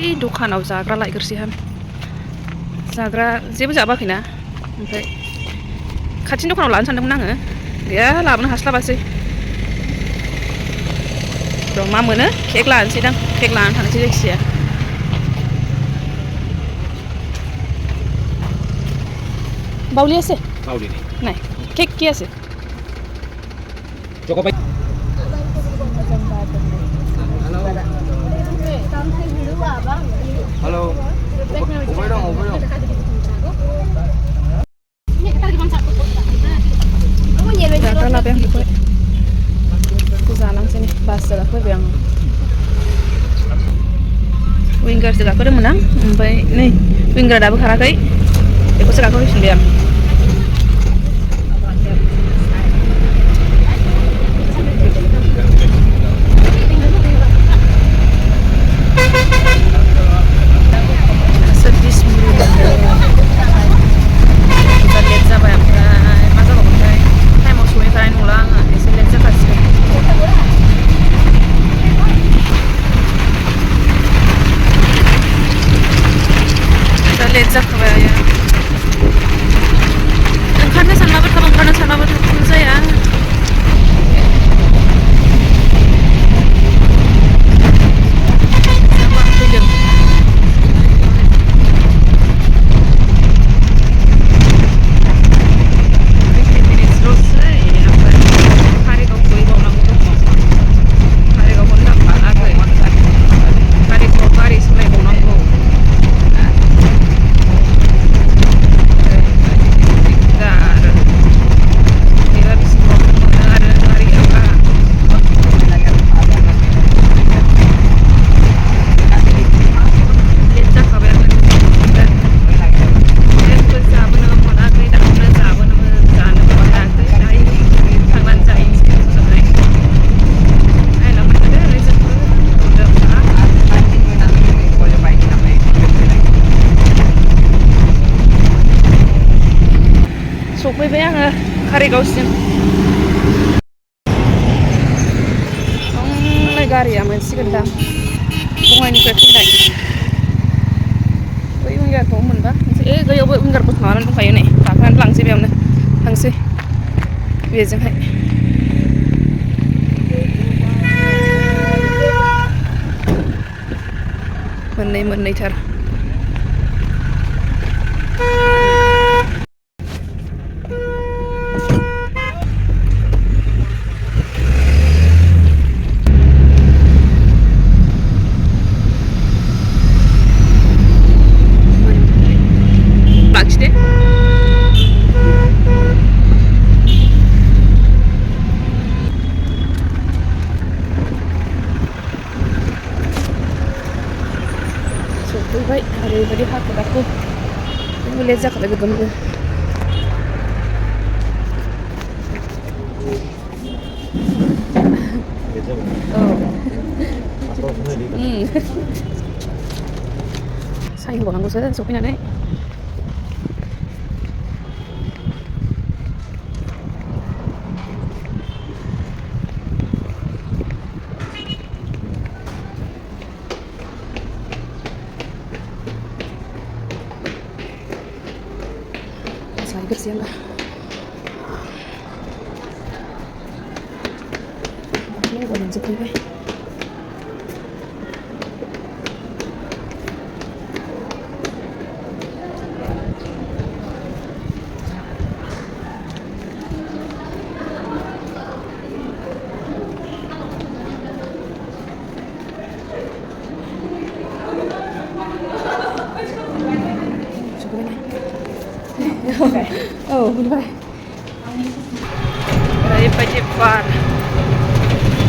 बै दखानाव जाग्रा लायग्रोसैहाय जाग्रा जेबो जाबाखैना ओमफ्राय खाथिनि दखानाव लानो सानदोंमोन आङो गैया लाबोनो हास्लाबासै र' मा मोनो केक लानोसै दां केक लानानै थांसै जायखिजाया बाउली আছে बाउली नहीं নাই केक কি আছে चोको पाई हेलो ऊपर dong जाग्रा लाबाय आं बेखौ जालांसै नै बासजों गाखोफैबाय आं विंगारसो गाखोदोंमोन आं ओमफ्राय नै विंगारा दाबो खाराखै बेखौसो गाखोफैफिनबाय आं जाखाबाय आया ओंखारनो सानबाबो थाब ओंखारनो सानबाबो थाब जाया फैदों सफैबाय आङो कारिगावसिम नै गारिया मोनसिगोन दां बङाइनिफ्राय फैनाय बै विंगारखौ मोनबा बैयावबो विंगारखौ माबानानै दंखायो नै गाखोनानै लांसै बेयावनो थांसै बेजोंहाय मोननैथार सफैबाय ओरैबायदि हाखु दाखु लेट जाखाबाय गोगोमबो साइन होबावनांगौसो सफैनानै Bersih lah. Ini boleh jadi baik. Oh, goodbye. ओरैबायदि बार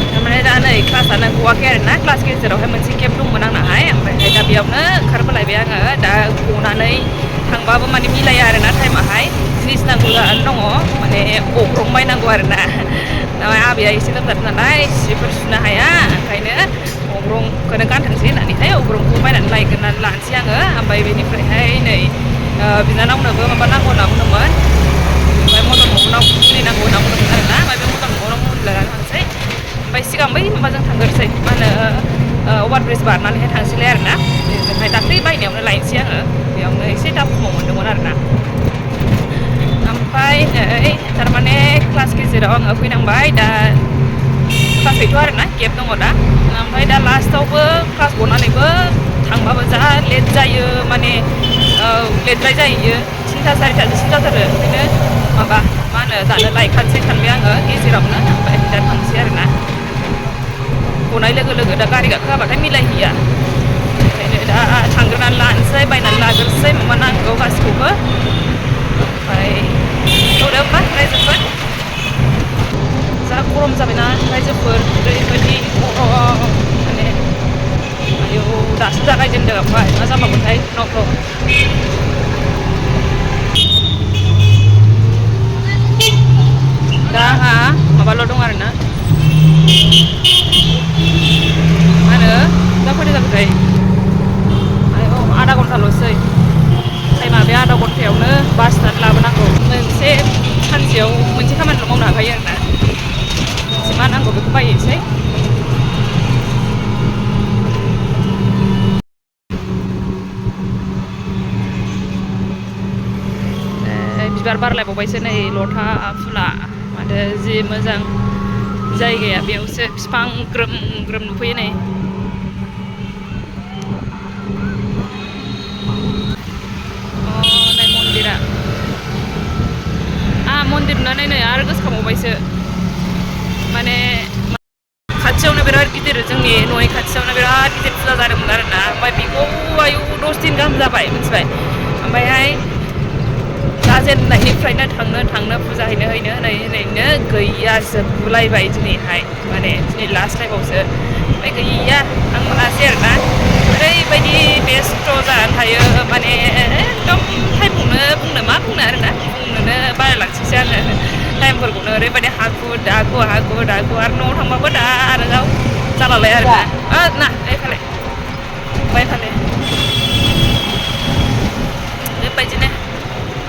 थारमाने दा नै क्लासआनो गवाखै आरोना क्लास गेजेरावहाय मोनसे गेप दंमोन आंनाहाय ओमफ्राय दा बेयावनो ओंखारबोलायबाय आङो दा गनानै थांबाबो माने मिलाया आरोना टाइमाहाय जिनिस नांगौ जानानै दङ माने अग्रंबाय नांगौ आरोना दा आबैया एसे लोमजादों नालाय सिफोर सुनो हाया ओंखायनो अग्रंखौनो गानथोंसै होननानैहाय अग्रंखौ बायनानै लायग्रोनानै लानोसै आङो ओमफ्राय बेनिफ्रायहाय नै बिनानावनोबो माबा नांगौ होनना बुंदोंमोन ओमफ्राय मदन मोननाव मुलि नांगौ होनना बुंदोंमोन आरोना ओमफ्राय बे मदन मोननाव मुलि लानानै थांसै ओमफ्राय सिगां बै माबाजों थांग्रोसै मा होनो अभार ब्रिज बारनानैहाय थांसैलाय आरोना ओमफ्राय दाख्लै बायनायावनो लायनोसै आङो बेयावनो एसे दाम खमाव मोनदोंमोन आरोना ओमफ्राय नै थारमाने क्लास गेजेराव आङो फैनांबाय दा क्लास गैथ'आ आरोना गेप दङ दा ओमफ्राय दा लास्टावबो क्लास गनानैबो थांबाबो जा लेट जायो माने लेटद्राय जाहैयो 3ता 4तासो जाथारो ओंखायनो माबा मा होनो दानो लायखानोसै सानबाय आङो गेजेरावनो ओमफ्राय दा थांसै आरोना गनाय लोगो लोगो दा गारि गाखोआबाथाय मिलायहैया ओंखायनो दा थांग्रोनानै लानोसै बायनानै लाग्रोसै मा नांगौ गासिखौबो ओमफ्राय दौदो होमबा रायजोफोर जा गरम जाबायना रायजोफोर ओरैबायदि गरम माने आयौ दासो जागायजेनदों ओमफ्राय मा जाबावगोनथाय उनावफ्राव दा आंहा माबाल' दं आरोना मा होनो दा खयथा जाखोथाय आयौ आधा घन्टाल'सै टाइमा बे आधा घन्टायावनो बासिनानै लाबोनांगौ मोनसे सानसेयाव मोनसे खामानिल' मावनो हाखायो आरोना मोनसे मा नांगौ बेखौ बायहैसै बिबार बारलायबावबायसो नै लथा फुला माथो जि मोजां जायगाया बेयावसो बिफां ग्रोम ग्रोम नुफैयो नै नै मन्दिरा मन्दिर नुनानै नै आरो गोसोखांबावबायसो माने खाथियावनो बिराद गिदिर जोंनि न'नि खाथियावनो बिराद गिदिर फुजा जादोंमोन आरोना ओमफ्राय बेखौ आयौ 10 दिन गाहाम जाबाय मिथिबाय ओमफ्रायहाय जाजेननायनिफ्रायनो थांनो फुजा हैनो गैया जोबगुलायबाय दिनैहाय माने दिनै लास्ट टाइमावसो ओमफ्राय गैया आं मोनासै आरोना ओरैबायदि बेस्थ' जानानै थायो माने एकदम टाइमखौनो बुंनो मा बुंनो आरोना बुंनोनो बालायलांसैसो आङो टाइमफोरखौनो ओरैबायदि हाखु दाखु आरो न'आव थांबाबो दा आरो गाव जालालाय आरोना ना बायफाले बेबायदिनो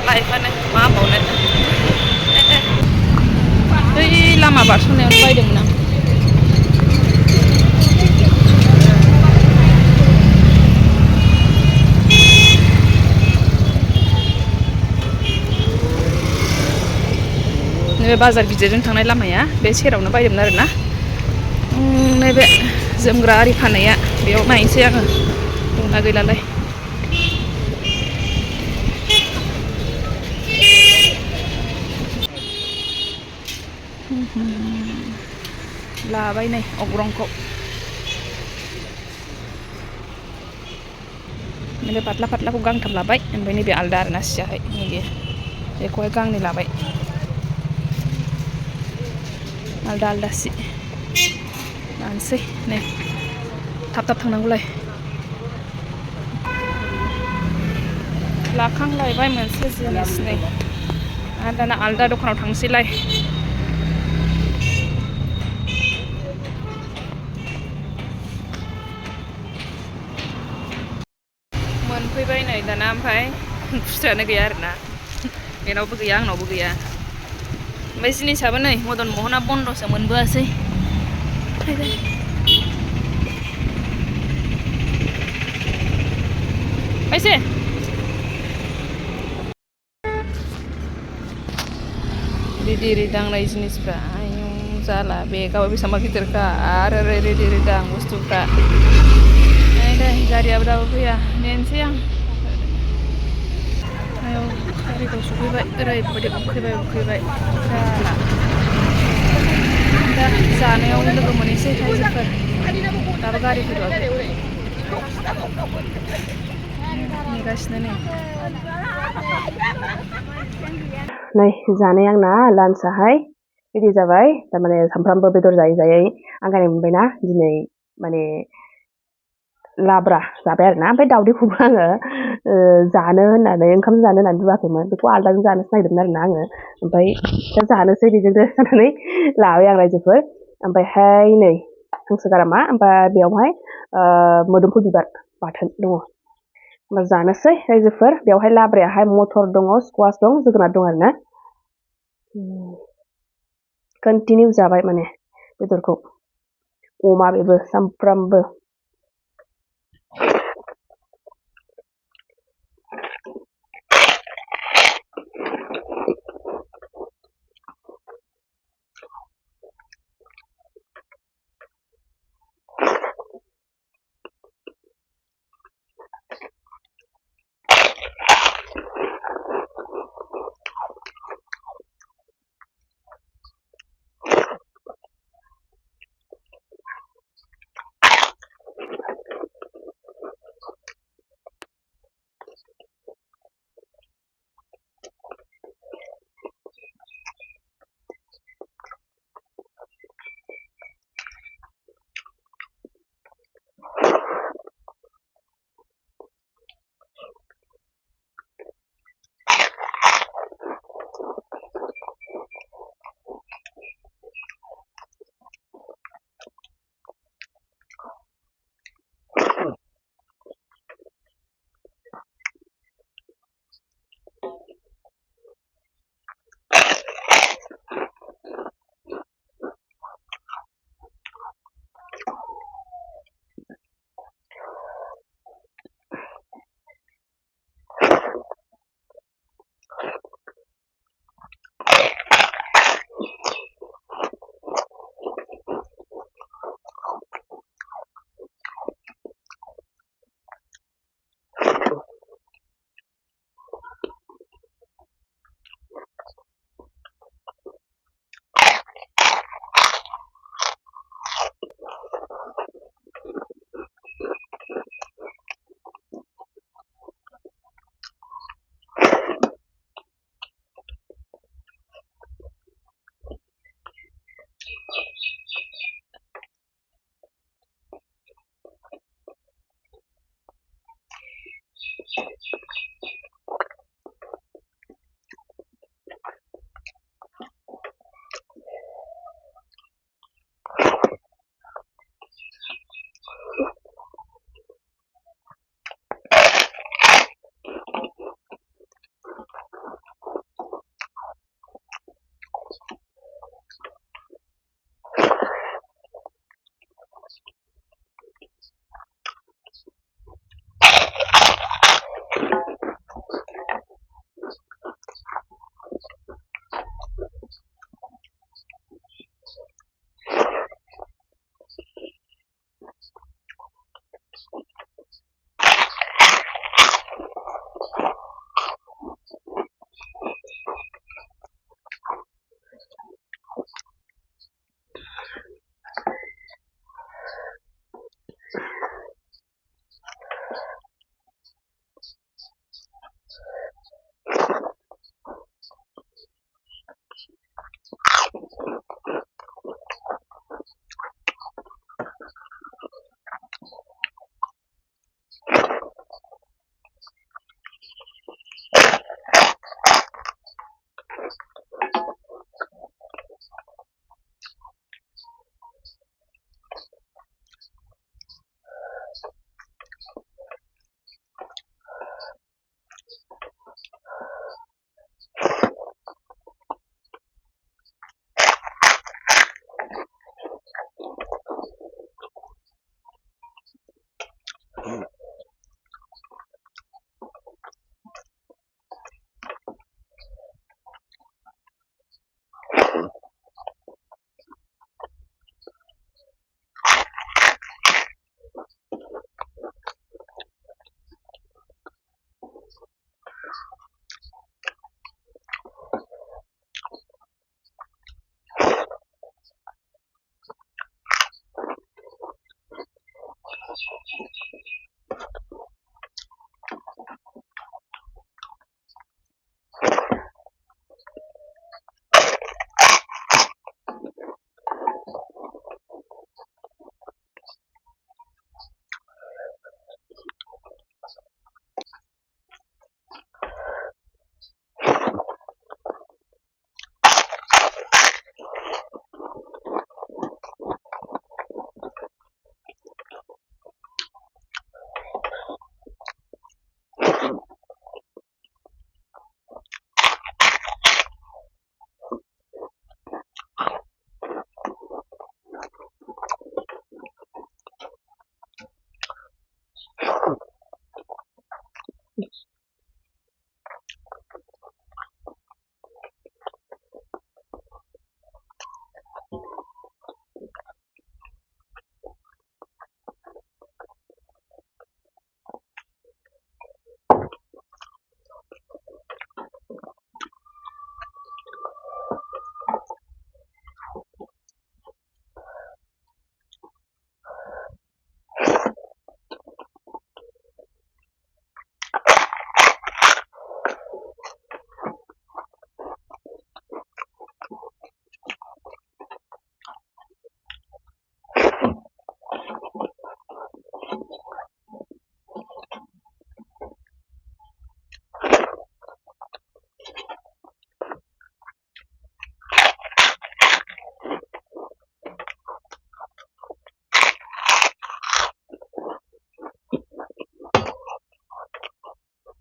लाइफआनो मा होनबावनो बै लामा बारस'नायावनो बायदोंमोन आं नैबे बाजार गिदिरजों थांनाय लामाया बे सेरावनो बायदोंमोन आरोना नैबे जोमग्रा आरि फाननाया बेयाव नायनोसै आङो दंना गैलालाय लाबाय नै अग्रंखौ नैबे पातला पातलाखौ गांथाम लाबाय ओमफ्राय नैबे आलदा आरोना सियाहाय नैबे बेखौहाय गांनै लाबाय आलदा आलदा सि लानोसै नै थाब थांनांगौलाय लाखांलायबाय मोनसे जिनिस नै आरो दाना आलदा दखानाव थांसैलाय मोनफैबाय नै दाना ओमफ्राय खुस्रायानो गैया आरोना बेनावबो गैया आंनावबो गैया ओमफ्राय जिनिसाबो नै मदन महना बन्दसो मोनबोआसै फैसे रेडि रेदां नै जिनिसफ्रा आयौ जाला बेगाबो बेसेबांबा गिदिरखा आरो रेडि रेदां बुस्थुफ्रा नै गारियाबो दाबो फैया नेनोसै आं आयौ गारिखौ सफैबाय ओरैबायदि उखैबाय जाला दा जानायाव लोगो मोनैसै रायजोफोर दाबो गारि फैथ'वाखै नेगासिनो नै जानाय आंना लान्चआहाय रेडि जाबाय थारमाने सामफ्रामबो बेदर जायै आं गायनाय मोनबायना दिनै माने लाब्रा जाबाय आरोना ओमफ्राय दावदैखौबो आङो जानो होननानै ओंखाम जानो होननानै रुवाखैमोन बेखौ आलदाजों जानोसो नागिरदोंमोन आरोना आङो ओमफ्राय दा जानोसै बेजोंनो जानानै लाबाय आं रायजोफोर ओमफ्रायहाय नै हांसो गारामा ओमफ्राय बेयावहाय मोदोमफुल बिबार बाथोन दङ होमबा जानोसै रायजोफोर बेयावहाय लाब्रायाहाय मटर दङ स्कुवास दं जोगोनार दं आरोना कन्टिनिउ जाबाय माने बेदरखौ अमा बेबो सामफ्रामबो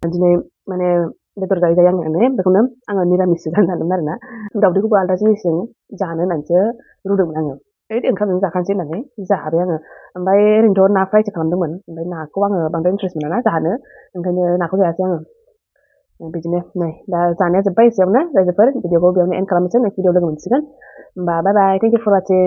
दिनै माने बेदर जायै आङो माने बेखौनो आङो निरामिससो जानो सानदोंमोन आरोना दावदैखौबो आलदा जिनिसजों जानो होननानैसो रुदोंमोन आङो ओंखामजों जाखानोसै होननानै जाबाय आङो ओमफ्राय ओरैनोथ' ना फ्रायसो खालामदोंमोन ओमफ्राय नाखौ आङो बांद्राय इन्ट्रेस्ट मोना ना जानो ओंखायनो नाखौ जायासै आङो बिदिनो नै दा जानाया जोब्बाय एसेयावनो रायजोफोर भिडिअखौ बेयावनो एन्ड खालामनोसै नेक्स्ट भिडिअ लोगो मोनसिगोन होमबा बाय बाय थेंक इउ फर वाचिं